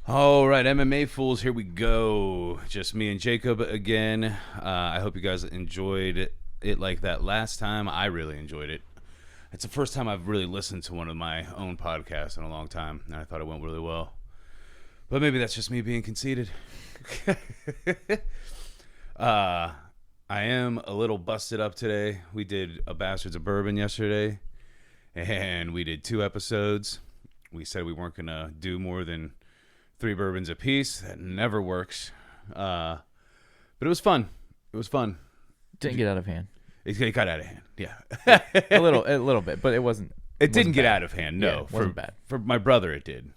All right, MMA fools, here we go. Just me and Jacob again. I hope you guys enjoyed it like that last time. I really enjoyed it. It's the first time I've really listened to one of my own podcasts in a long time, and I thought it went really well. But maybe that's just me being conceited. I am a little busted up today. We did a Bastards of Bourbon yesterday, and we did 2 episodes. We said we weren't going to do more than 3 bourbons apiece. That never works. But it was fun. It was fun. Didn't get out of hand. It got out of hand. Yeah. a little bit, but it wasn't. It didn't get bad. out of hand. No. Yeah, it wasn't bad. For my brother, it did.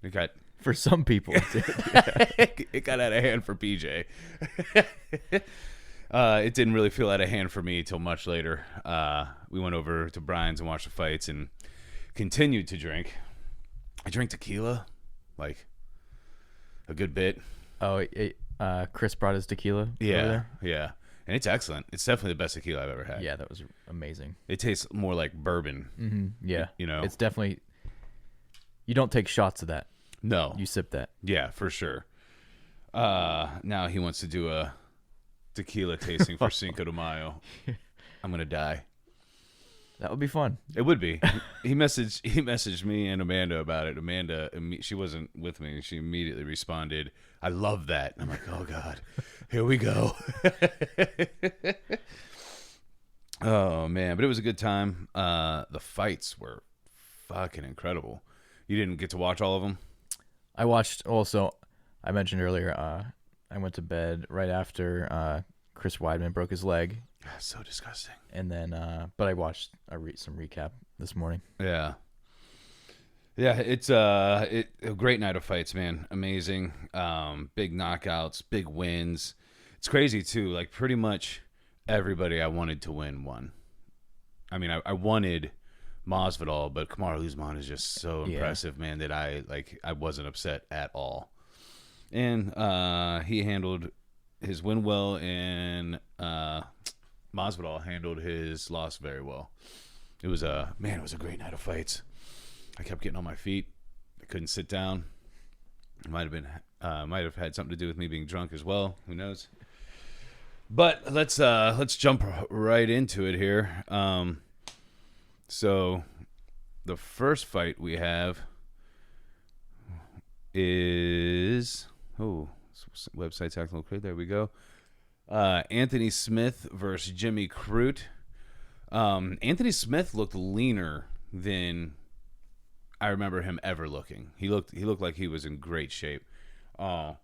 It got For some people, it did. it got out of hand for PJ. It didn't really feel out of hand for me till much later. We went over to Brian's and watched the fights and continued to drink. I drank tequila, like a good bit. Oh, Chris brought his tequila over there? Yeah. And it's excellent. It's definitely the best tequila I've ever had. Yeah, that was amazing. It tastes more like bourbon. Mm-hmm. Yeah. You know? It's definitely... You don't take shots of that. No. You sip that. Yeah, for sure. Now he wants to do a tequila tasting for Cinco de Mayo. I'm going to die. That would be fun. It would be. He messaged me and Amanda about it. Amanda, she wasn't with me. She immediately responded, "I love that." And I'm like, "Oh God, here we go." Oh man, but it was a good time. The fights were fucking incredible. You didn't get to watch all of them? I watched also. I mentioned earlier. I went to bed right after Chris Weidman broke his leg. So disgusting. And then, but I watched some recap this morning. Yeah. It's a great night of fights, man. Amazing. Big knockouts, big wins. It's crazy too. Like pretty much everybody I wanted to win won. I mean, I wanted Masvidal, but Kamaru Usman is just so impressive, man, that I wasn't upset at all. And he handled his win well, and Masvidal handled his loss very well. It was a great night of fights. I kept getting on my feet. I couldn't sit down. It might have had something to do with me being drunk as well. Who knows? But let's jump right into it here. So the first fight we have is website's acting a little crazy. There we go. Anthony Smith versus Jimmy Crute. Anthony Smith looked leaner than I remember him ever looking. He looked like he was in great shape. It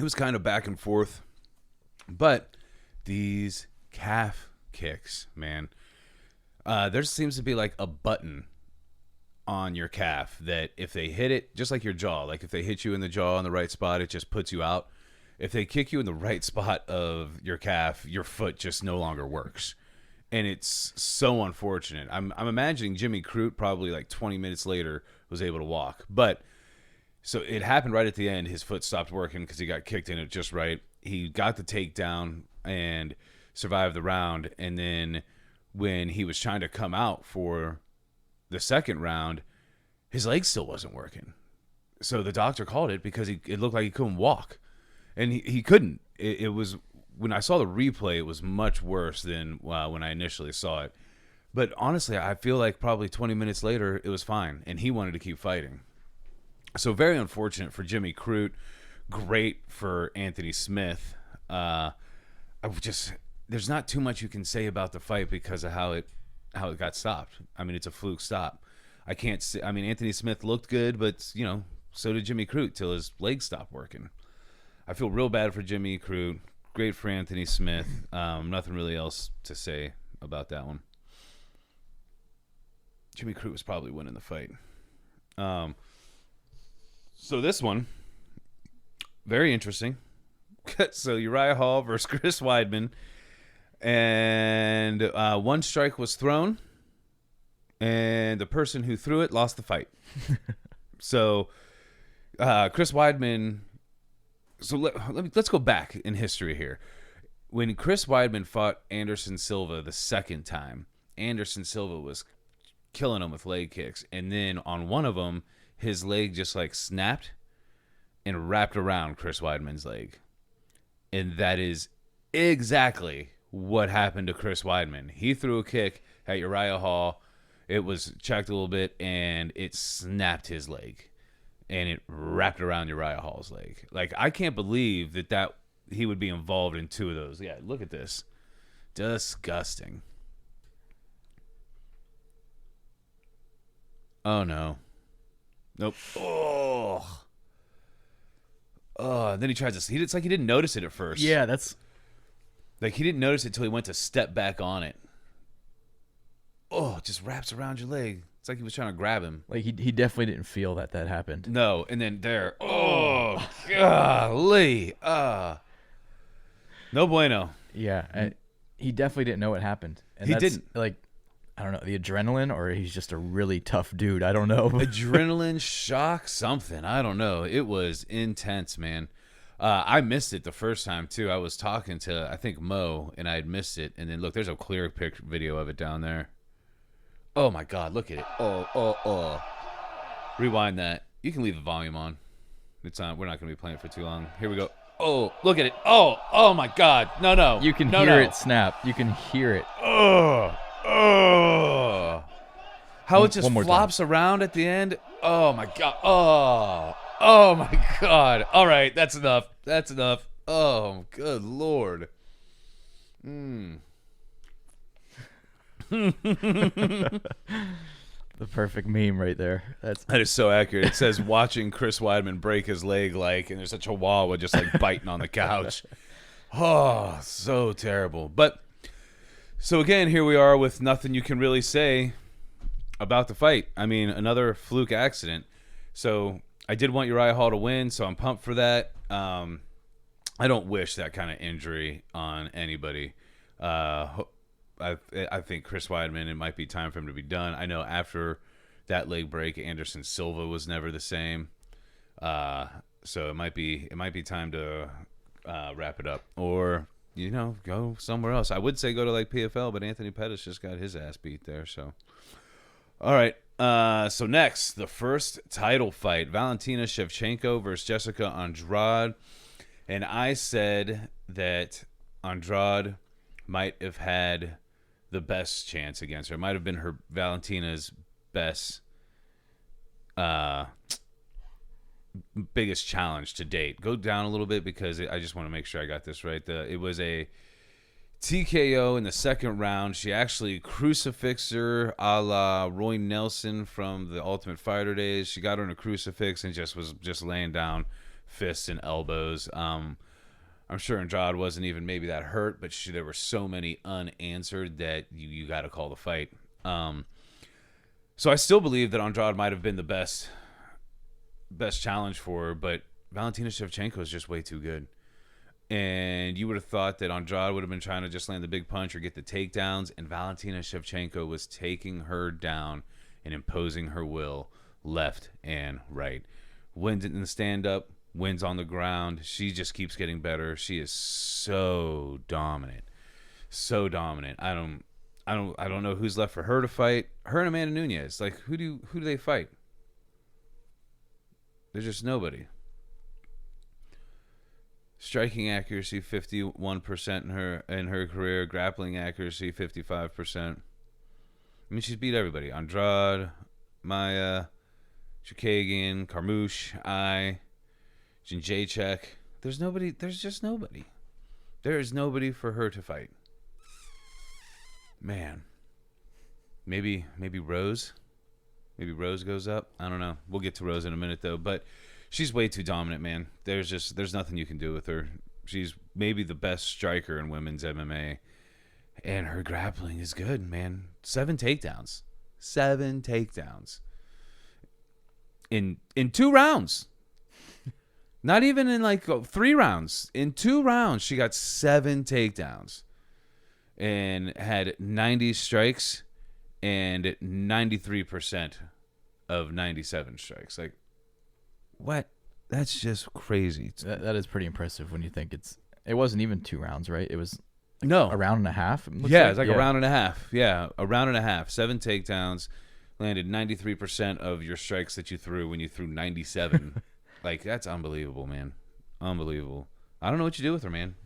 was kind of back and forth, but these calf kicks, man. There seems to be like a button on your calf that if they hit it, just like your jaw, like if they hit you in the jaw in the right spot, it just puts you out. If they kick you in the right spot of your calf, your foot just no longer works. And it's so unfortunate. I'm imagining Jimmy Crute probably like 20 minutes later was able to walk. But so it happened right at the end. His foot stopped working because he got kicked in it just right. He got the takedown and survived the round. And then when he was trying to come out for the second round, his leg still wasn't working. So the doctor called it because it looked like he couldn't walk. And he couldn't. It was, when I saw the replay, it was much worse than when I initially saw it. But honestly, I feel like probably 20 minutes later, it was fine. And he wanted to keep fighting. So very unfortunate for Jimmy Crute. Great for Anthony Smith. There's not too much you can say about the fight because of how it got stopped. I mean, it's a fluke stop. I can't say. I mean, Anthony Smith looked good, but so did Jimmy Crute till his legs stopped working. I feel real bad for Jimmy Crute. Great for Anthony Smith. Nothing really else to say about that one. Jimmy Crute was probably winning the fight. So this one, very interesting. So Uriah Hall versus Chris Weidman. And one strike was thrown, and the person who threw it lost the fight. So Chris Weidman. So let's go back in history here. When Chris Weidman fought Anderson Silva the second time, Anderson Silva was killing him with leg kicks. And then on one of them, his leg just like snapped and wrapped around Chris Weidman's leg. And that is exactly what happened to Chris Weidman. He threw a kick at Uriah Hall. It was checked a little bit, and it snapped his leg. And it wrapped around Uriah Hall's leg. Like, I can't believe that he would be involved in two of those. Yeah, look at this. Disgusting. Oh, no. Nope. Oh. Oh, and then he tries to. It's like he didn't notice it at first. Yeah, that's like he didn't notice it until he went to step back on it. Oh, it just wraps around your leg. It's like he was trying to grab him. like he definitely didn't feel that happened. No, and then there. Oh, golly. No bueno. Yeah, he definitely didn't know what happened. And He that's, didn't. Like, I don't know, the adrenaline, or he's just a really tough dude. I don't know. Adrenaline, shock, something. I don't know. It was intense, man. I missed it the first time, too. I was talking to, I think, Mo, and I had missed it. And then, look, there's a clear video of it down there. Oh, my God. Look at it. Oh. Rewind that. You can leave the volume on. It's on. We're not going to be playing it for too long. Here we go. Oh, look at it. Oh, my God. No. You can hear it snap. You can hear it. Oh. How it just flops time. around at the end. Oh my God. Oh my God. All right, that's enough. Oh, good Lord. The perfect meme right there. That is so accurate. It says watching Chris Weidman break his leg, like, and there's a chihuahua just like biting on the couch. Oh, so terrible. But so again, here we are with nothing you can really say about the fight. I mean, another fluke accident. So I did want Uriah Hall to win, so I'm pumped for that. I don't wish that kind of injury on anybody. I think Chris Weidman, it might be time for him to be done. I know after that leg break, Anderson Silva was never the same. So it might be time to wrap it up, or go somewhere else. I would say go to like PFL, but Anthony Pettis just got his ass beat there. So, all right. So next, the first title fight: Valentina Shevchenko versus Jessica Andrade. And I said that Andrade might have had the best chance against her. It might have been her Valentina's best, biggest challenge to date. Go down a little bit because I just want to make sure I got this right. It was a TKO in the second round. She actually crucifixed her a la Roy Nelson from the Ultimate Fighter days. She got her in a crucifix and was just laying down fists and elbows. I'm sure Andrade wasn't even maybe that hurt, but there were so many unanswered that you got to call the fight. So I still believe that Andrade might have been the best challenge for her, but Valentina Shevchenko is just way too good. And you would have thought that Andrade would have been trying to just land the big punch or get the takedowns, and Valentina Shevchenko was taking her down and imposing her will left and right. Wins in the stand-up, wins on the ground. She just keeps getting better. She is so dominant. I don't know who's left for her to fight. Her and Amanda Nunes. Like, who do they fight? There's just nobody. Striking accuracy 51% in her career. Grappling accuracy 55%. I mean, she's beat everybody. Andrade, Maya, Chikagian, Carmouche, Jędrzejczyk. There's nobody. There's just nobody. There is nobody for her to fight. Man. Maybe Rose. Maybe Rose goes up. I don't know. We'll get to Rose in a minute though. But she's way too dominant, man. There's nothing you can do with her. She's maybe the best striker in women's MMA. And her grappling is good, man. 7 takedowns. 7 takedowns. In 2 rounds. Not even in like 3 rounds. In 2 rounds, she got 7 takedowns. And had 90 strikes and 93% of 97 strikes. Like, what? That's just crazy. That is pretty impressive when you think it wasn't even 2 rounds, right? It was a round and a half. Yeah, it's like a round and a half. Yeah, a round and a half. 7 takedowns. landed 93% of your strikes that you threw when you threw 97. Like, that's unbelievable, man. Unbelievable. I don't know what you do with her, man.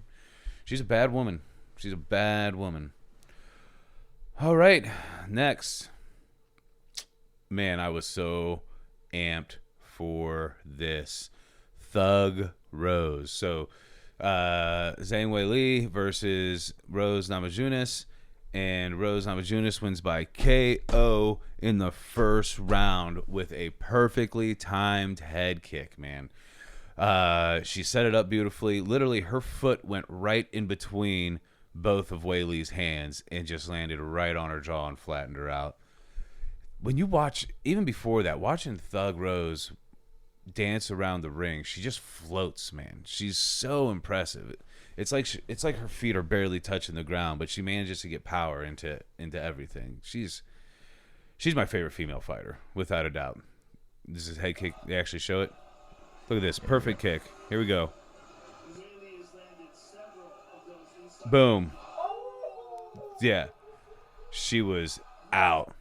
She's a bad woman. She's a bad woman. All right, next. Man, I was so amped for this. Thug Rose. So, Zhang Weili versus Rose Namajunas. And Rose Namajunas wins by KO in the first round with a perfectly timed head kick, man. She set it up beautifully. Literally, her foot went right in between both of Weili's hands and just landed right on her jaw and flattened her out. When you watch, even before that, watching Thug Rose dance around the ring, she just floats, man. She's so impressive. It's like her feet are barely touching the ground, but she manages to get power into everything. She's my favorite female fighter, without a doubt. This is head kick. They actually show it. Look at this. Perfect kick. Here we go. Boom. Yeah. She was out.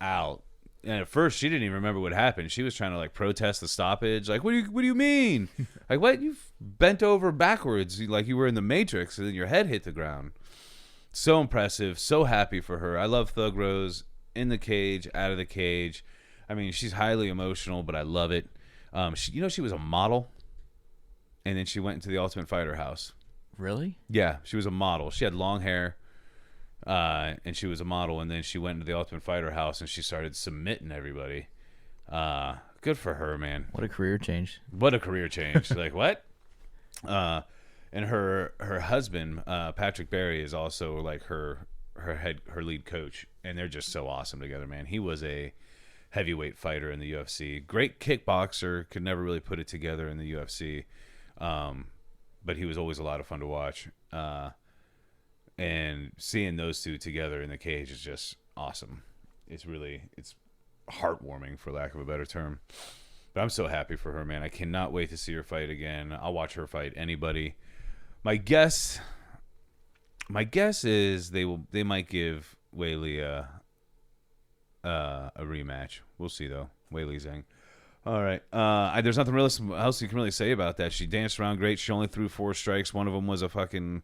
And at first, she didn't even remember what happened. She was trying to like protest the stoppage. Like, what do you mean? Like, what? You bent over backwards like you were in the Matrix, and then your head hit the ground. So impressive. So happy for her. I love Thug Rose in the cage, out of the cage. I mean, she's highly emotional, but I love it. She was a model, and then she went into the Ultimate Fighter house. Really? Yeah, she was a model. She had long hair. And she was a model, and then she went into the Ultimate Fighter house and she started submitting everybody. Good for her, man. What a career change. Like, what? And her husband, Patrick Berry, is also like her lead coach, and they're just so awesome together, man. He was a heavyweight fighter in the UFC. Great kickboxer, could never really put it together in the UFC. But he was always a lot of fun to watch. And seeing those two together in the cage is just awesome. It's heartwarming, for lack of a better term. But I'm so happy for her, man. I cannot wait to see her fight again. I'll watch her fight anybody. My guess is they might give Weili a rematch. We'll see though. Weili Zhang. All right. There's nothing else you can really say about that. She danced around great. She only threw 4 strikes. One of them was a fucking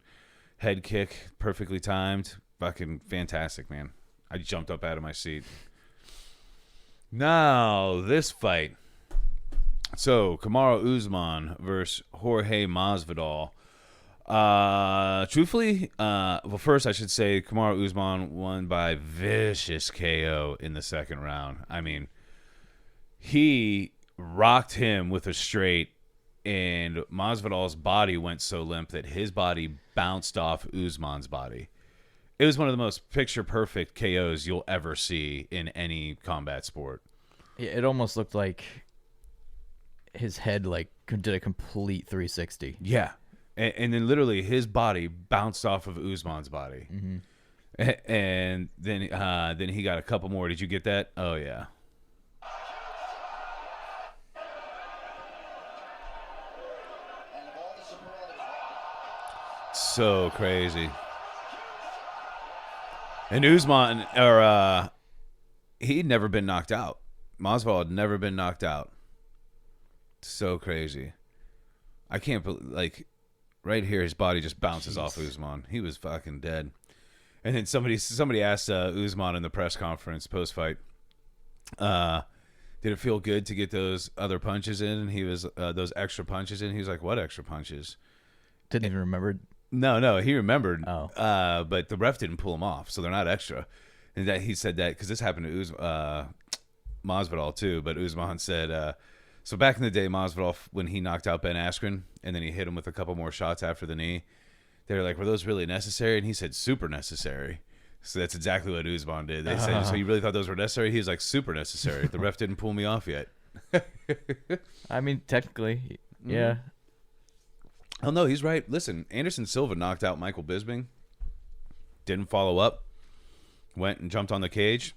head kick, perfectly timed. Fucking fantastic, man. I jumped up out of my seat. Now, this fight. So, Kamaru Usman versus Jorge Masvidal. Truthfully, well, first I should say Kamaru Usman won by vicious KO in the second round. I mean, he rocked him with a straight, and Masvidal's body went so limp that his body bounced off Usman's body. It was one of the most picture-perfect KOs you'll ever see in any combat sport. It almost looked like his head like did a complete 360. Yeah. And then literally his body bounced off of Usman's body. Mm-hmm. And then he got a couple more. Did you get that? Oh, yeah. So crazy. And Usman, he'd never been knocked out. Masvidal had never been knocked out. So crazy. I can't believe, like, right here, his body just bounces off Usman. He was fucking dead. And then somebody asked Usman in the press conference post-fight, did it feel good to get those other punches in? And he was, those extra punches in. He was like, what extra punches? Didn't even remember. No, he remembered. Oh. But the ref didn't pull him off, so they're not extra. And that he said that because this happened to Masvidal too. But Usman said, so back in the day, Masvidal, when he knocked out Ben Askren, and then he hit him with a couple more shots after the knee, they were like, were those really necessary? And he said, super necessary. So that's exactly what Usman did. They said, so you really thought those were necessary? He was like, super necessary. The ref didn't pull me off yet. I mean, technically, yeah. Mm-hmm. Oh, no, he's right. Listen, Anderson Silva knocked out Michael Bisping. Didn't follow up. Went and jumped on the cage.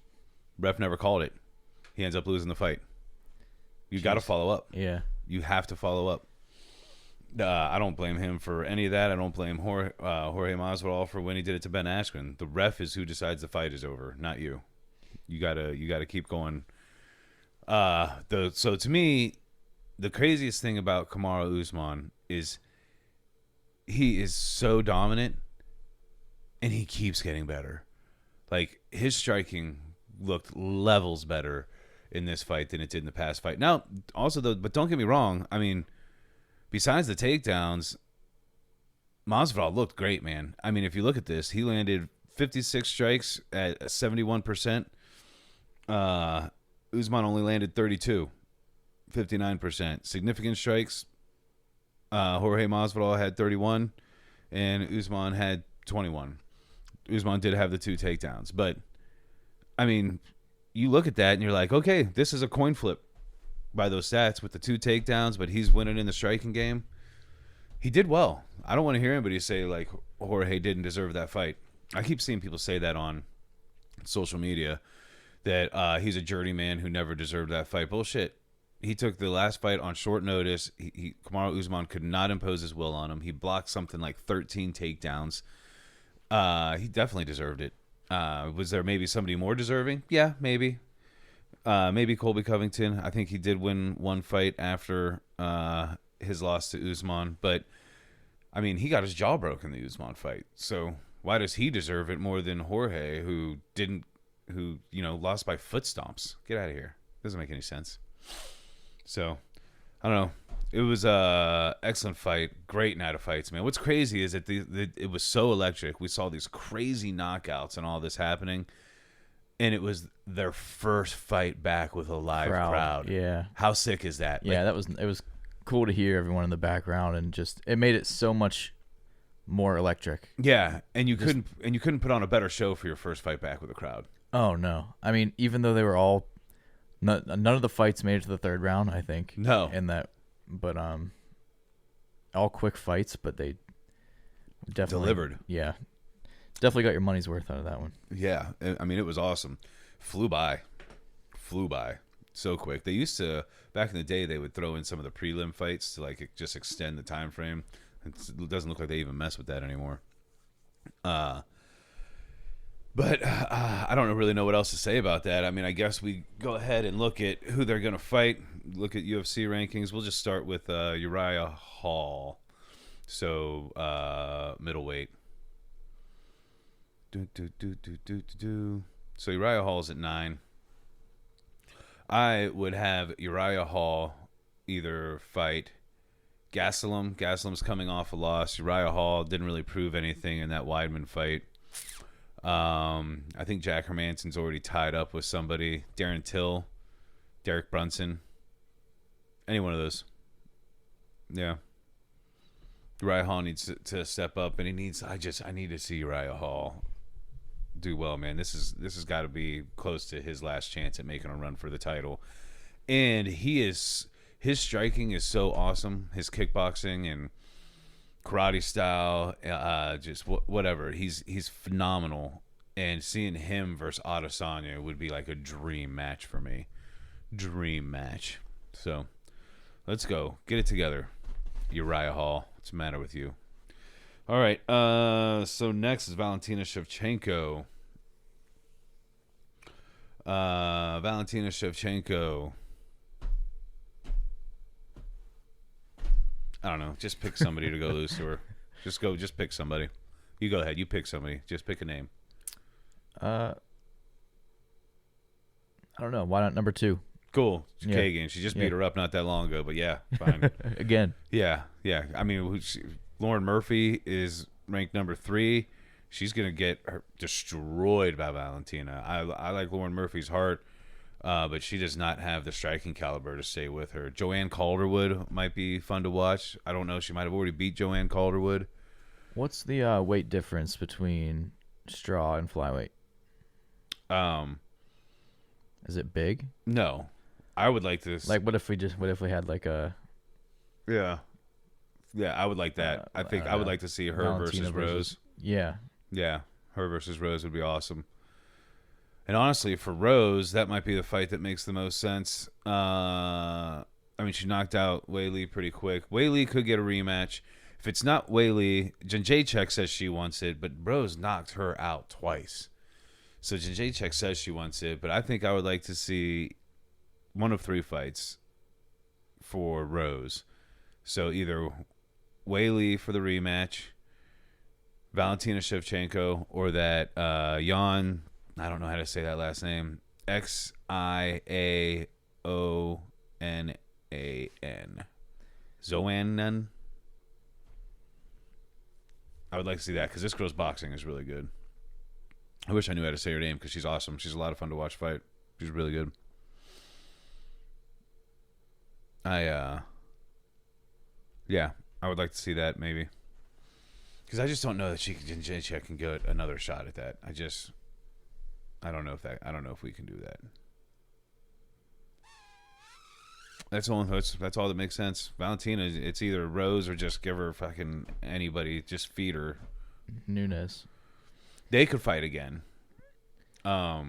Ref never called it. He ends up losing the fight. You got to follow up. Yeah. You have to follow up. I don't blame him for any of that. I don't blame Jorge Masvidal for when he did it to Ben Askren. The ref is who decides the fight is over, not you. You gotta keep going. So to me, the craziest thing about Kamaru Usman is he is so dominant, and he keeps getting better. Like, his striking looked levels better in this fight than it did in the past fight. Now, also though, but don't get me wrong. I mean, besides the takedowns, Masvidal looked great, man. I mean, if you look at this, he landed 56 strikes at 71%. Usman only landed 32, 59%. Significant strikes, Jorge Masvidal had 31, and Usman had 21. Usman did have the 2 takedowns, but I mean, you look at that and you're like, okay, this is a coin flip by those stats with the 2 takedowns, but he's winning in the striking game. He did well. I don't want to hear anybody say like Jorge didn't deserve that fight. I keep seeing people say that on social media, that he's a journeyman who never deserved that fight. Bullshit. He took the last fight on short notice. Kamaru Usman could not impose his will on him. He blocked something like 13 takedowns. He definitely deserved it. Was there maybe somebody more deserving? Yeah, maybe. Maybe Colby Covington. I think he did win one fight after his loss to Usman. But, I mean, he got his jaw broken in the Usman fight. So why does he deserve it more than Jorge, who lost by foot stomps? Get out of here. Doesn't make any sense. So, I don't know. It was a excellent fight. Great night of fights, man. What's crazy is that it was so electric. We saw these crazy knockouts and all this happening, and it was their first fight back with a live crowd. Yeah. How sick is that? Yeah, it was cool to hear everyone in the background, and just it made it so much more electric. Yeah, and you couldn't put on a better show for your first fight back with a crowd. Oh no. I mean, even though they were all none of the fights made it to the third round, I think. No. But all quick fights, but they definitely delivered. Yeah, definitely got your money's worth out of that one. Yeah, I mean, it was awesome. Flew by so quick. They used to, back in the day, they would throw in some of the prelim fights to like just extend the time frame. It doesn't look like they even mess with that anymore. But I don't really know what else to say about that. I mean, I guess we go ahead and look at who they're going to fight, look at UFC rankings. We'll just start with Uriah Hall. So, middleweight. So, Uriah Hall's at 9. I would have Uriah Hall either fight Gastelum. Gastelum's coming off a loss. Uriah Hall didn't really prove anything in that Weidman fight. I think Jack Hermansson's already tied up with somebody. Darren Till, Derek Brunson, any one of those. Yeah. Uriah Hall needs to step up, and I need to see Uriah Hall do well, man. This has got to be close to his last chance at making a run for the title. And his striking is so awesome. His kickboxing and karate style, just whatever. He's phenomenal, and seeing him versus Adesanya would be like a dream match for me. Dream match. So let's go. Get it together, Uriah Hall. What's the matter with you? All right. So next is Valentina Shevchenko. Valentina Shevchenko. I don't know. Just pick somebody to go lose to her. Just pick somebody. You go ahead. You pick somebody. Just pick a name. I don't know. Why not number 2? Cool. Yeah. Kagan. She just beat her up not that long ago, but yeah, fine. Again. Yeah. I mean, Lauren Murphy is ranked number 3. She's gonna get her destroyed by Valentina. I like Lauren Murphy's heart. But she does not have the striking caliber to stay with her. Joanne Calderwood might be fun to watch. I don't know. She might have already beat Joanne Calderwood. What's the weight difference between straw and flyweight? Is it big? No. I would like this. Like, what if we had like a... Yeah, I would like that. I think I would like to see her Valentina versus Rose. Yeah. Yeah, her versus Rose would be awesome. And honestly, for Rose, that might be the fight that makes the most sense. I mean, she knocked out Weili pretty quick. Weili could get a rematch. If it's not Weili, Jędrzejczyk says she wants it, but Rose knocked her out twice. So Jędrzejczyk says she wants it, but I think I would like to see one of 3 fights for Rose. So either Weili for the rematch, Valentina Shevchenko, or that Jan, I don't know how to say that last name, Xiaonan, Zoanan. I would like to see that because this girl's boxing is really good. I wish I knew how to say her name because she's awesome. She's a lot of fun to watch fight. She's really good. Yeah, I would like to see that maybe. Because I just don't know that Jędrzejczyk can get another shot at that. I don't know if we can do that. That's all that makes sense. Valentina, it's either Rose or just give her fucking anybody. Just feed her. Nunes. They could fight again. But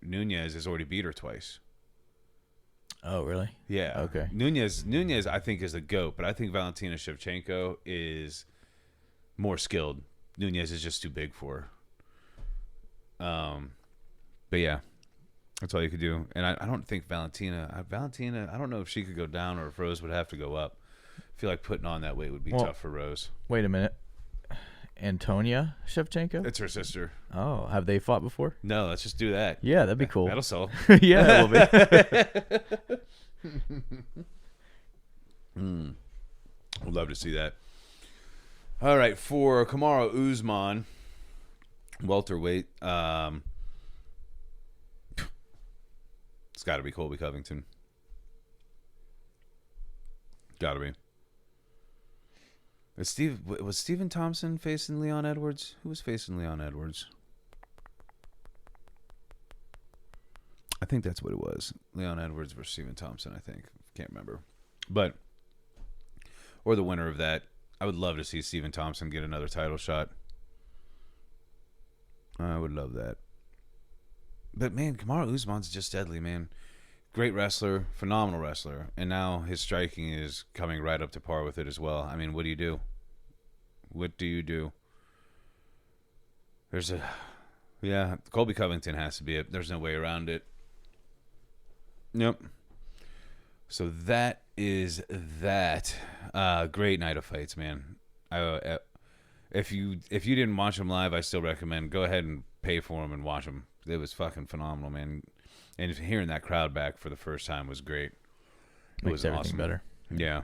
Nunes has already beat her twice. Oh, really? Yeah. Okay. Nunes, I think, is the GOAT, but I think Valentina Shevchenko is more skilled. Nunes is just too big for her. But yeah, that's all you could do. And I don't think Valentina, I don't know if she could go down or if Rose would have to go up. I feel like putting on that weight would be tough for Rose. Wait a minute. Antonia Shevchenko? It's her sister. Oh, have they fought before? No, let's just do that. Yeah, that'd be cool. That'll sell. Yeah, it will be. Would love to see that. All right, for Kamaru Usman, welterweight, it's got to be Colby Covington. Got to be. Was Stephen Thompson facing Leon Edwards? Who was facing Leon Edwards? I think that's what it was. Leon Edwards versus Stephen Thompson, I think. Can't remember. But, or the winner of that. I would love to see Stephen Thompson get another title shot. I would love that. But, man, Kamaru Usman's just deadly, man. Great wrestler, phenomenal wrestler. And now his striking is coming right up to par with it as well. I mean, what do you do? What do you do? Yeah, Colby Covington has to be it. There's no way around it. Nope. So that is that. Great night of fights, man. If you didn't watch them live, I still recommend go ahead and pay for them and watch them. It was fucking phenomenal, man. And hearing that crowd back for the first time was great. It Makes was everything awesome. better. Yeah.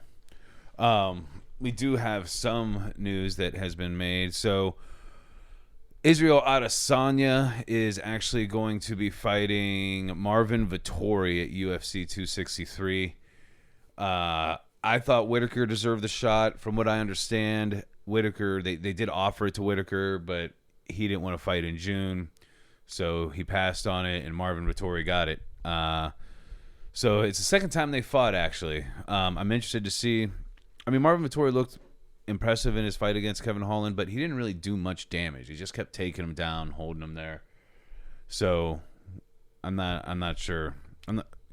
We do have some news that has been made. So Israel Adesanya is actually going to be fighting Marvin Vettori at UFC 263. I thought Whitaker deserved the shot. From what I understand, Whitaker, they did offer it to Whitaker, but he didn't want to fight in June. So he passed on it, and Marvin Vettori got it. So it's the second time they fought, actually. I'm interested to see. I mean, Marvin Vettori looked impressive in his fight against Kevin Holland, but he didn't really do much damage. He just kept taking him down, holding him there. So I'm not sure.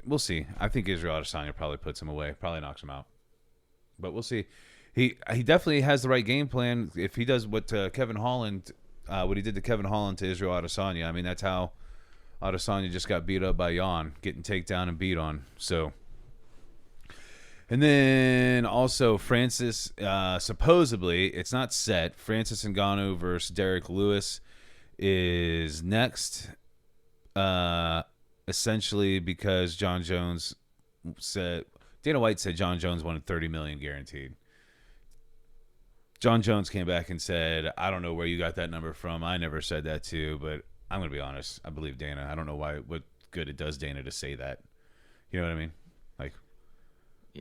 We'll see. I think Israel Adesanya probably puts him away, probably knocks him out. But we'll see. He definitely has the right game plan. If he does what Kevin Holland, what he did to Kevin Holland to Israel Adesanya, I mean, that's how Adesanya just got beat up by Jan, getting takedown and beat on. So, and then also Francis, supposedly, it's not set. Francis Ngannou versus Derek Lewis is next, essentially because John Jones said, Dana White said John Jones wanted $30 million guaranteed. John Jones came back and said, I don't know where you got that number from. I never said that to you, but I'm going to be honest. I believe Dana. I don't know what good it does Dana to say that. You know what I mean? Like,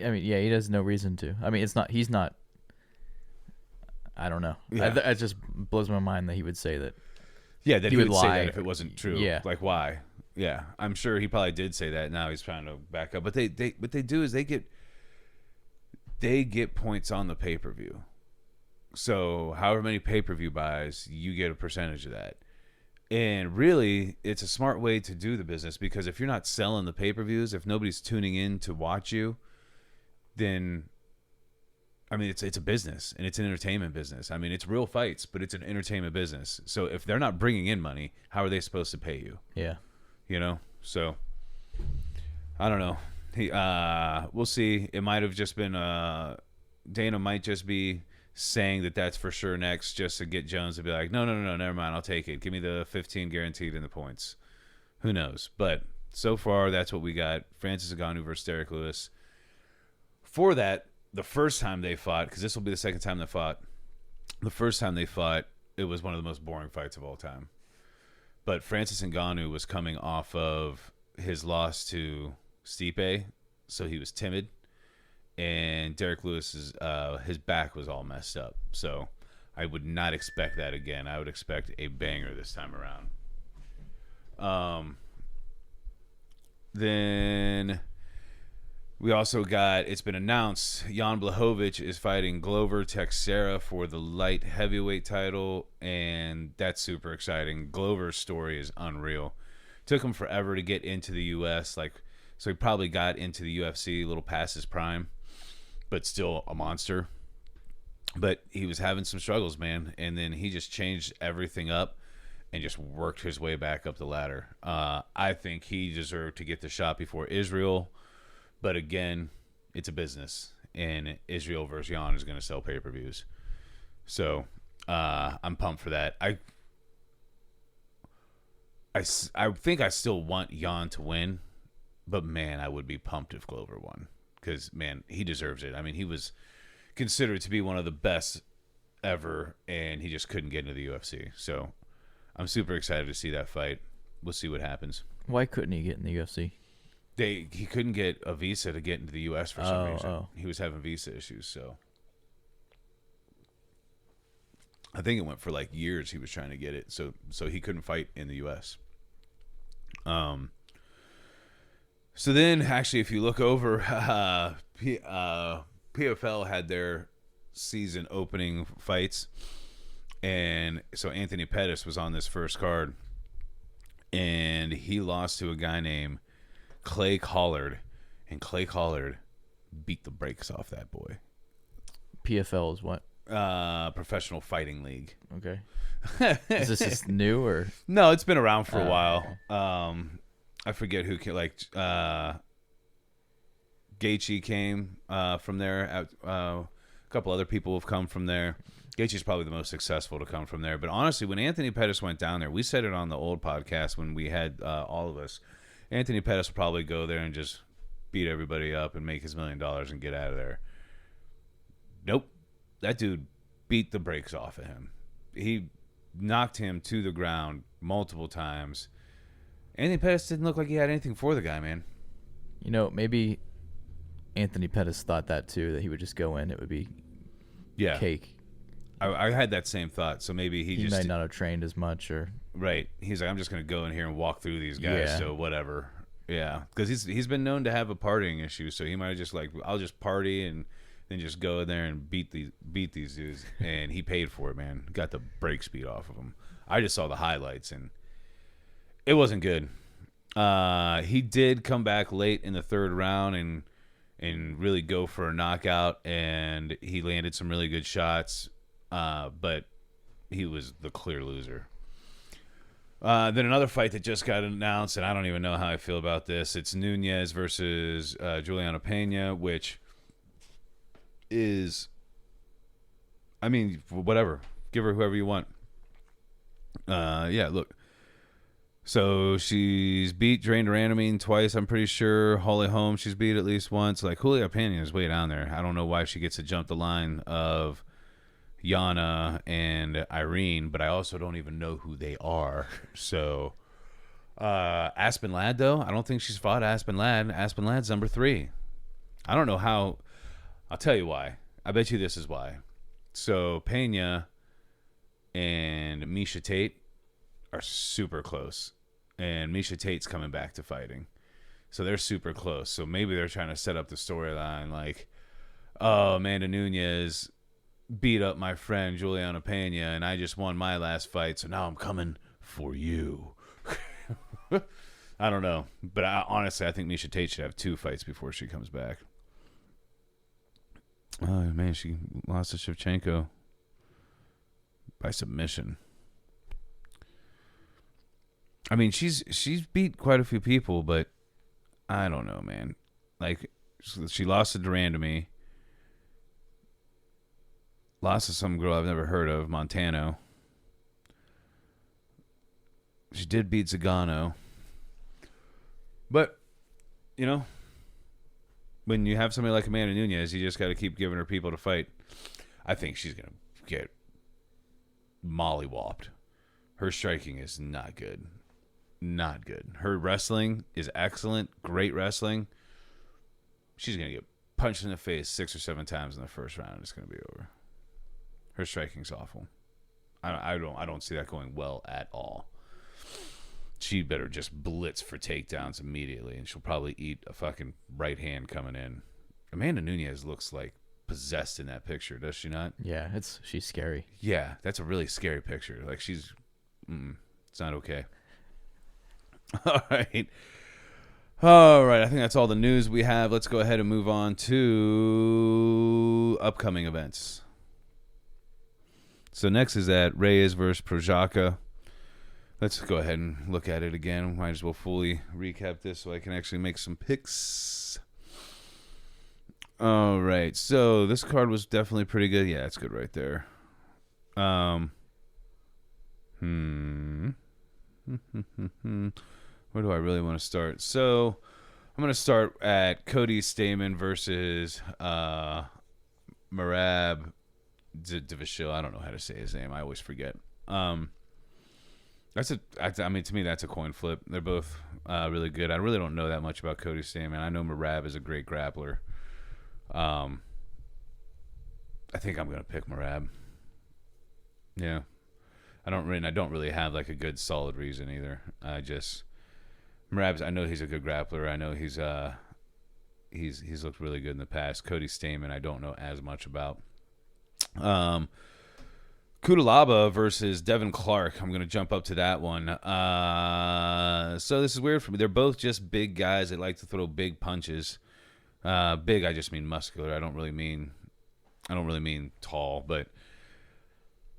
I mean, yeah, he has no reason to. I mean, he's not, I don't know. Yeah. It just blows my mind that he would say that. Yeah, that he would say lie that if it wasn't true. Yeah. Like, why? Yeah, I'm sure he probably did say that. Now he's trying to back up. But what they do is they get points on the pay-per-view. So however many pay-per-view buys, you get a percentage of that. And really, it's a smart way to do the business because if you're not selling the pay-per-views, if nobody's tuning in to watch you, then I mean, it's a business and it's an entertainment business. I mean, it's real fights, but it's an entertainment business. So if they're not bringing in money, how are they supposed to pay you? Yeah. You know? So I don't know. We'll see. It might have just been Dana might just be saying that that's for sure next, just to get Jones to be like, no, never mind, I'll take it. Give me the 15 guaranteed in the points. Who knows? But so far, that's what we got. Francis Ngannou versus Derek Lewis. For that, the first time they fought, because this will be the second time they fought, the first time they fought, it was one of the most boring fights of all time. But Francis Ngannou was coming off of his loss to Stipe, so he was timid. And Derek Lewis's his back was all messed up. So I would not expect that again. I would expect a banger this time around. Then we also got, it's been announced, Jan Blachowicz is fighting Glover Teixeira for the light heavyweight title, and that's super exciting. Glover's story is unreal. Took him forever to get into the U.S., so he probably got into the UFC a little past his prime, but still a monster. But he was having some struggles, man, and then he just changed everything up and just worked his way back up the ladder. I think he deserved to get the shot before Israel, but again, it's a business, and Israel versus Jan is going to sell pay-per-views. So I'm pumped for that. I think I still want Jan to win, but man, I would be pumped if Glover won, because man, he deserves it. I mean, he was considered to be one of the best ever, and he just couldn't get into the UFC. So I'm super excited to see that fight. We'll see what happens. Why couldn't he get in the UFC? He couldn't get a visa to get into the U.S. for some reason. He was having visa issues, so I think it went for like years. He was trying to get it, so he couldn't fight in the U.S. So then, actually, if you look over, PFL had their season opening fights, and so Anthony Pettis was on this first card, and he lost to a guy named Clay Collard, and Clay Collard beat the brakes off that boy. PFL is what? Professional Fighting League. Okay. Is this just new or? No, it's been around for a while. I forget who came, Gaethje came from there. A couple other people have come from there. Gaethje's probably the most successful to come from there. But honestly, when Anthony Pettis went down there, we said it on the old podcast when we had all of us. Anthony Pettis will probably go there and just beat everybody up and make his $1 million and get out of there. Nope. That dude beat the brakes off of him. He knocked him to the ground multiple times. Anthony Pettis didn't look like he had anything for the guy, man. You know, maybe Anthony Pettis thought that too, that he would just go in. It would be cake. I had that same thought. So maybe he just might not have trained as much, or right. He's like, I'm just going to go in here and walk through these guys. So whatever. Yeah, because he's been known to have a partying issue. So he might have just I'll just party and then just go in there and beat these dudes. And he paid for it, man. Got the brakes beat off of him. I just saw the highlights and it wasn't good. He did come back late in the third round and really go for a knockout, and he landed some really good shots, but he was the clear loser. Then another fight that just got announced, and I don't even know how I feel about this. It's Nunes versus Juliana Pena, which is, I mean, whatever. Give her whoever you want. Yeah, look. So she's beat Drain Duranamine twice, I'm pretty sure. Holly Holm she's beat at least once. Julia Pena is way down there. I don't know why she gets to jump the line of Yana and Irene, but I also don't even know who they are. So Aspen Ladd, though, I don't think she's fought Aspen Ladd. Aspen Ladd's number 3. I don't know how. I'll tell you why. I bet you this is why. So Pena and Misha Tate are super close. And Misha Tate's coming back to fighting. So they're super close. So maybe they're trying to set up the storyline like, oh, Amanda Nunes beat up my friend Juliana Pena, and I just won my last fight, so now I'm coming for you. I don't know. But honestly, I think Misha Tate should have 2 fights before she comes back. Oh man, she lost to Shevchenko by submission. I mean, she's beat quite a few people, but I don't know, man. Like, she lost to Duran to me. Lost to some girl I've never heard of, Montano. She did beat Zagano. But, you know, when you have somebody like Amanda Nunes, you just got to keep giving her people to fight. I think she's going to get mollywopped. Her striking is not good. Not good. Her wrestling is excellent. Great wrestling. She's going to get punched in the face 6 or 7 times in the first round. It's going to be over. Her striking's awful. I don't see that going well at all. She better just blitz for takedowns immediately, and she'll probably eat a fucking right hand coming in. Amanda Nunes looks like possessed in that picture, does she not? Yeah, she's scary. Yeah, that's a really scary picture. Like, she's... it's not okay. All right. I think that's all the news we have. Let's go ahead and move on to upcoming events. So next is that Reyes versus Projaca. Let's go ahead and look at it again. Might as well fully recap this so I can actually make some picks. All right. So this card was definitely pretty good. Yeah, it's good right there. Where do I really want to start? So I'm going to start at Cody Stamann versus Merab Divashil. I don't know how to say his name. I always forget. To me, that's a coin flip. They're both really good. I really don't know that much about Cody Stamann. I know Merab is a great grappler. I think I'm going to pick Merab. Yeah. I don't really have like a good solid reason either. Merab's, I know he's a good grappler. I know he's looked really good in the past. Cody Stamann, I don't know as much about. Kudalaba versus Devin Clark. I'm going to jump up to that one. So this is weird for me. They're both just big guys that like to throw big punches. Big, I just mean muscular. I don't really mean tall, but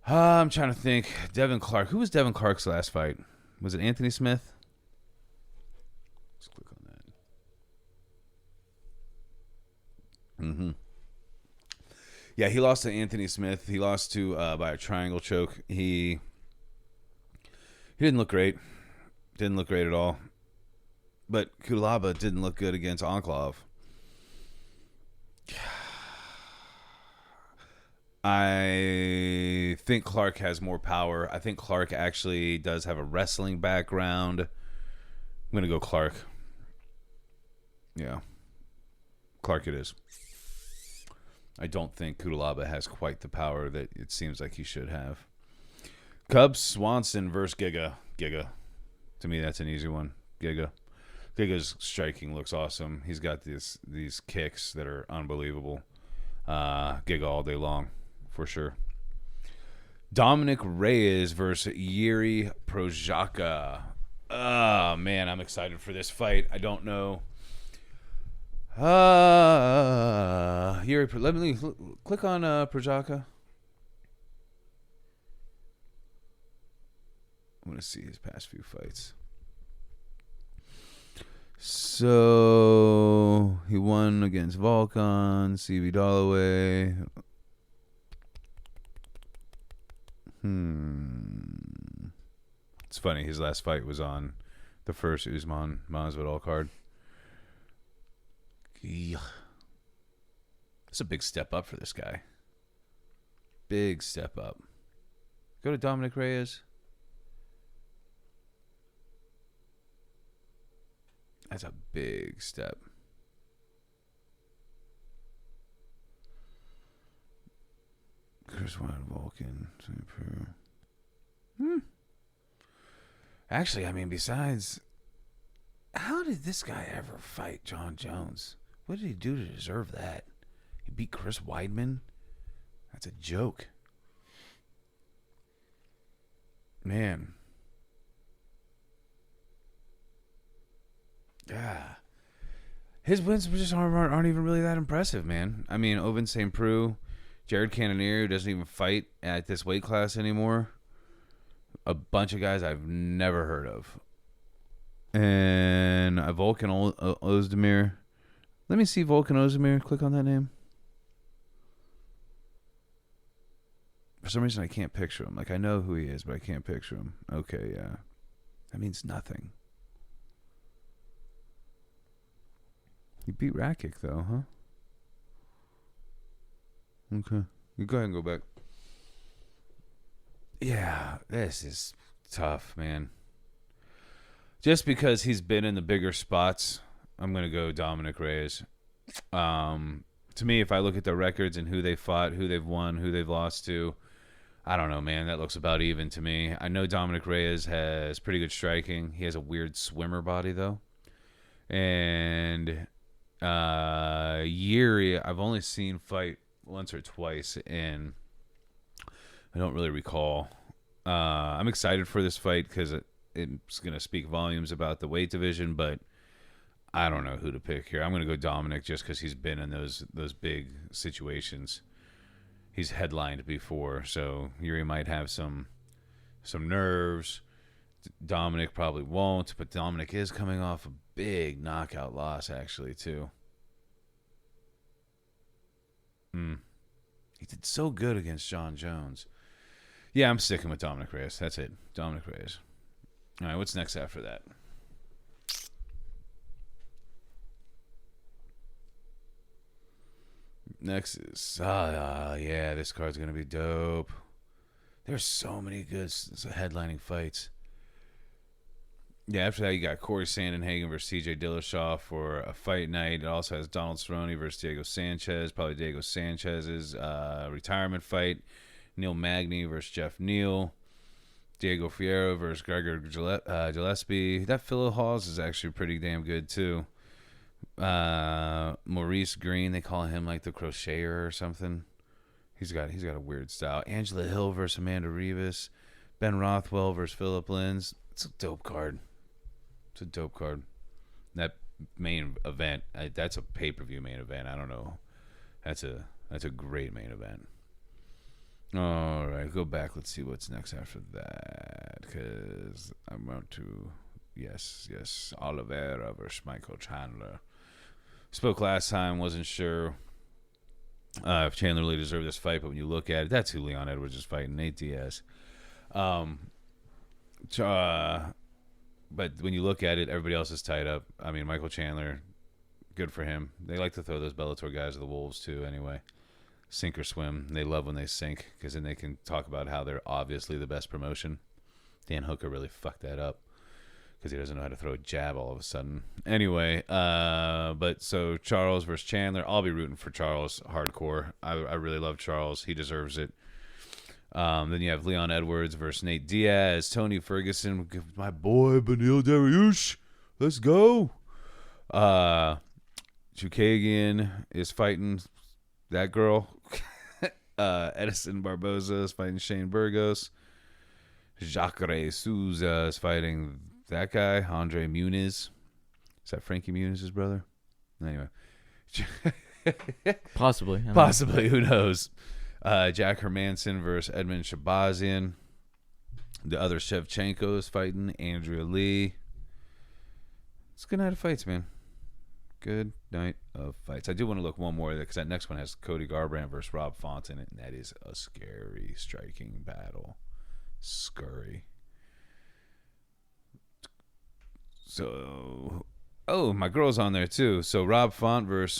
I'm trying to think. Devin Clark. Who was Devin Clark's last fight? Was it Anthony Smith? Let's click on that. Yeah, he lost to Anthony Smith. He lost to by a triangle choke. He didn't look great. Didn't look great at all. But Kudalaba didn't look good against Enclave. I think Clark has more power. I think Clark actually does have a wrestling background. I'm going to go Clark. Yeah. Clark it is. I don't think Kudalaba has quite the power that it seems like he should have. Cub Swanson versus Giga. Giga. To me, that's an easy one. Giga. Giga's striking looks awesome. He's got these kicks that are unbelievable. Giga all day long, for sure. Dominic Reyes versus Yuri Projaca. Oh, man, I'm excited for this fight. I don't know. Yuri, let me click on Projaca. I want to see his past few fights. So he won against Volkan, CB Dalloway. It's funny. His last fight was on the first Usman Masvidal card. It's a big step up for this guy. Big step up. Go to Dominic Reyes. That's a big step. Chris White, Vulcan. Actually, I mean, besides, how did this guy ever fight John Jones? What did he do to deserve that? He beat Chris Weidman? That's a joke. Man. Yeah. His wins just aren't even really that impressive, man. I mean, Ovince St. Preux, Jared Cannonier, who doesn't even fight at this weight class anymore. A bunch of guys I've never heard of. And Volkan Ozdemir. Let me see Volkan Ozdemir. Click on that name. For some reason, I can't picture him. Like, I know who he is, but I can't picture him. Okay, yeah. That means nothing. He beat Rakic, though, huh? Okay. You go ahead and go back. Yeah, this is tough, man. Just because he's been in the bigger spots, I'm going to go Dominic Reyes. To me, if I look at the records and who they fought, who they've won, who they've lost to, I don't know, man. That looks about even to me. I know Dominic Reyes has pretty good striking. He has a weird swimmer body, though. And Yuri, I've only seen fight once or twice, and I don't really recall. I'm excited for this fight because it's going to speak volumes about the weight division, but I don't know who to pick here. I'm going to go Dominic just because he's been in those big situations. He's headlined before, so Yuri might have some nerves. Dominic probably won't, but Dominic is coming off a big knockout loss, actually, too. He did so good against John Jones. Yeah, I'm sticking with Dominic Reyes. That's it. Dominic Reyes. All right, what's next after that? Next is, yeah, this card's going to be dope. There's so many good headlining fights. Yeah, after that, you got Corey Sandhagen versus TJ Dillashaw for a fight night. It also has Donald Cerrone versus Diego Sanchez, probably Diego Sanchez's retirement fight. Neil Magny versus Jeff Neal. Diego Fierro versus Gregor Gillespie. That Phil Hawes is actually pretty damn good, too. Maurice Green, they call him like the crocheter or something. He's got a weird style. Angela Hill versus Amanda Rivas. Ben Rothwell versus Philip Lins. It's a dope card. That main event, that's a pay-per-view main event. I don't know. That's a great main event. All right, go back. Let's see what's next after that. Because I want to, yes, Oliveira versus Michael Chandler. Spoke last time, wasn't sure if Chandler really deserved this fight, but when you look at it, that's who Leon Edwards is fighting, Nate Diaz. But when you look at it, everybody else is tied up. I mean, Michael Chandler, good for him. They like to throw those Bellator guys to the wolves, too, anyway. Sink or swim. They love when they sink because then they can talk about how they're obviously the best promotion. Dan Hooker really fucked that up because he doesn't know how to throw a jab all of a sudden. Anyway, but so Charles versus Chandler. I'll be rooting for Charles hardcore. I really love Charles. He deserves it. Then you have Leon Edwards versus Nate Diaz. Tony Ferguson, my boy Beneil Dariush. Let's go. Chukagian is fighting that girl. Edison Barboza is fighting Shane Burgos. Jacare Souza is fighting that guy, Andre Muniz. Is that Frankie Muniz's brother? Anyway. Possibly. Possibly. Who knows? Jack Hermanson versus Edmund Shabazian. The other Shevchenko is fighting Andrea Lee. It's a good night of fights, man. Good night of fights. I do want to look one more because that next one has Cody Garbrandt versus Rob Font in it, and that is a scary striking battle. Scurry. So, my girl's on there too. So Rob Font versus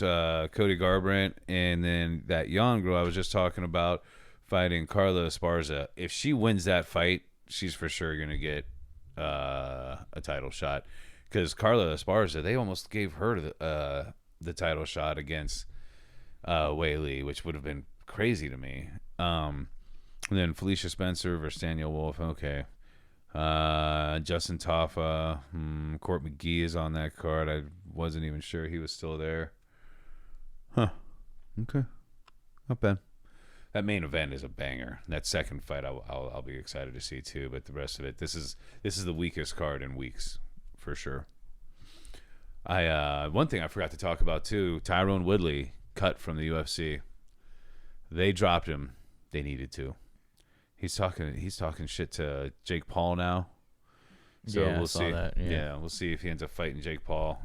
Cody Garbrandt, and then that young girl I was just talking about fighting Carla Esparza. If she wins that fight, she's for sure gonna get a title shot. Because Carla Esparza, they almost gave her the title shot against Wei Li, which would have been crazy to me. And then Felicia Spencer versus Danielle Wolf. Okay. Justin Taffa. Court McGee is on that card. I wasn't even sure he was still there. Huh. Okay. Not bad. That main event is a banger. That second fight I'll be excited to see too. But the rest of it, this is the weakest card in weeks. For sure. One thing I forgot to talk about too, Tyrone Woodley cut from the UFC. They dropped him. They needed to. He's talking shit to Jake Paul now. So Yeah, I we'll saw see. that, yeah. We'll see if he ends up fighting Jake Paul.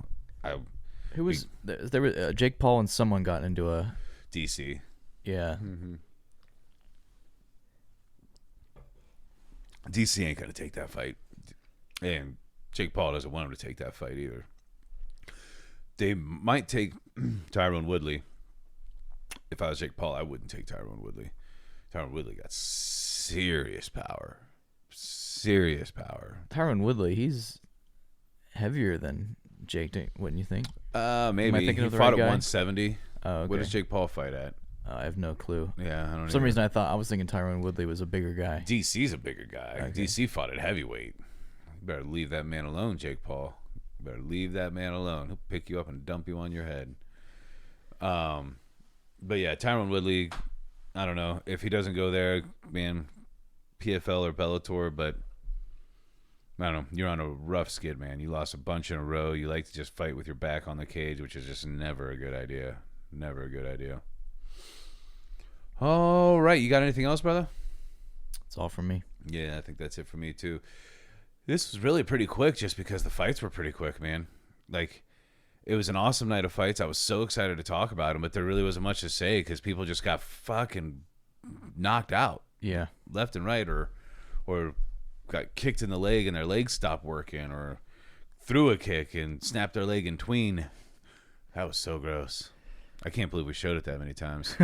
Who was there? Was Jake Paul and someone got into a DC. yeah. DC ain't gonna take that fight, and Jake Paul doesn't want him to take that fight either. They might take Tyrone Woodley. If I was Jake Paul, I wouldn't take Tyrone Woodley. Tyrone Woodley got serious power. Serious power. Tyron Woodley, he's heavier than Jake, wouldn't you think? Maybe. He thinking of the fought right at guy? 170. Oh, okay. What does Jake Paul fight at? I have no clue. Yeah, I don't know. For some reason, I was thinking Tyron Woodley was a bigger guy. DC's a bigger guy. Okay. DC fought at heavyweight. You better leave that man alone, Jake Paul. You better leave that man alone. He'll pick you up and dump you on your head. But yeah, Tyrone Woodley, I don't know. If he doesn't go there, man, PFL or Bellator, but I don't know. You're on a rough skid, man. You lost a bunch in a row. You like to just fight with your back on the cage, which is just never a good idea. Never a good idea. All right. You got anything else, brother? That's all from me. Yeah, I think that's it for me, too. This was really pretty quick just because the fights were pretty quick, man. Like, it was an awesome night of fights. I was so excited to talk about them, but there really wasn't much to say because people just got fucking knocked out. Yeah. Left and right, or got kicked in the leg and their legs stopped working, or threw a kick and snapped their leg in tween. That was so gross. I can't believe we showed it that many times.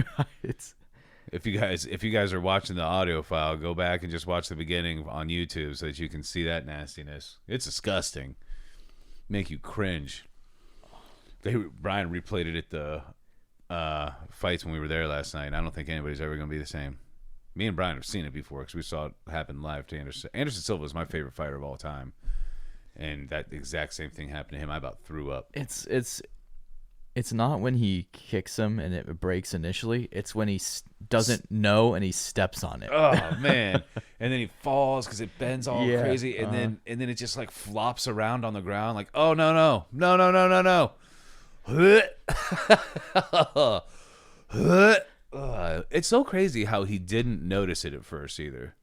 If you guys are watching the audio file, go back and just watch the beginning on YouTube so that you can see that nastiness. It's disgusting. Make you cringe. Brian replayed it at the fights when we were there last night. I don't think anybody's ever going to be the same. Me and Brian have seen it before because we saw it happen live to Anderson. Anderson Silva is my favorite fighter of all time, and that exact same thing happened to him. I about threw up. It's not when he kicks him and it breaks initially. It's when he doesn't know and he steps on it. Oh man! And then he falls because it bends all Yeah, crazy, and then it just like flops around on the ground. Like, oh no! It's so crazy how he didn't notice it at first either.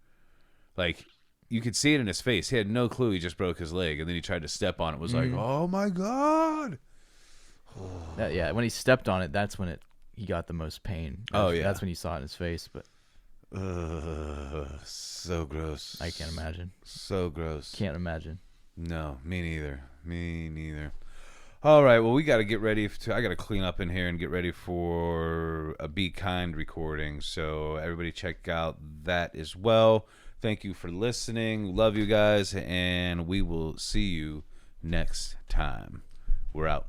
Like, you could see it in his face. He had no clue he just broke his leg, and then he tried to step on it. Was like, oh my god! Yeah, when he stepped on it, that's when he got the most pain. That's when you saw it in his face. But so gross. I can't imagine. So gross. Can't imagine. No, me neither. All right, well, we got to get ready. I got to clean up in here and get ready for a Be Kind recording. So everybody check out that as well. Thank you for listening. Love you guys, and we will see you next time. We're out.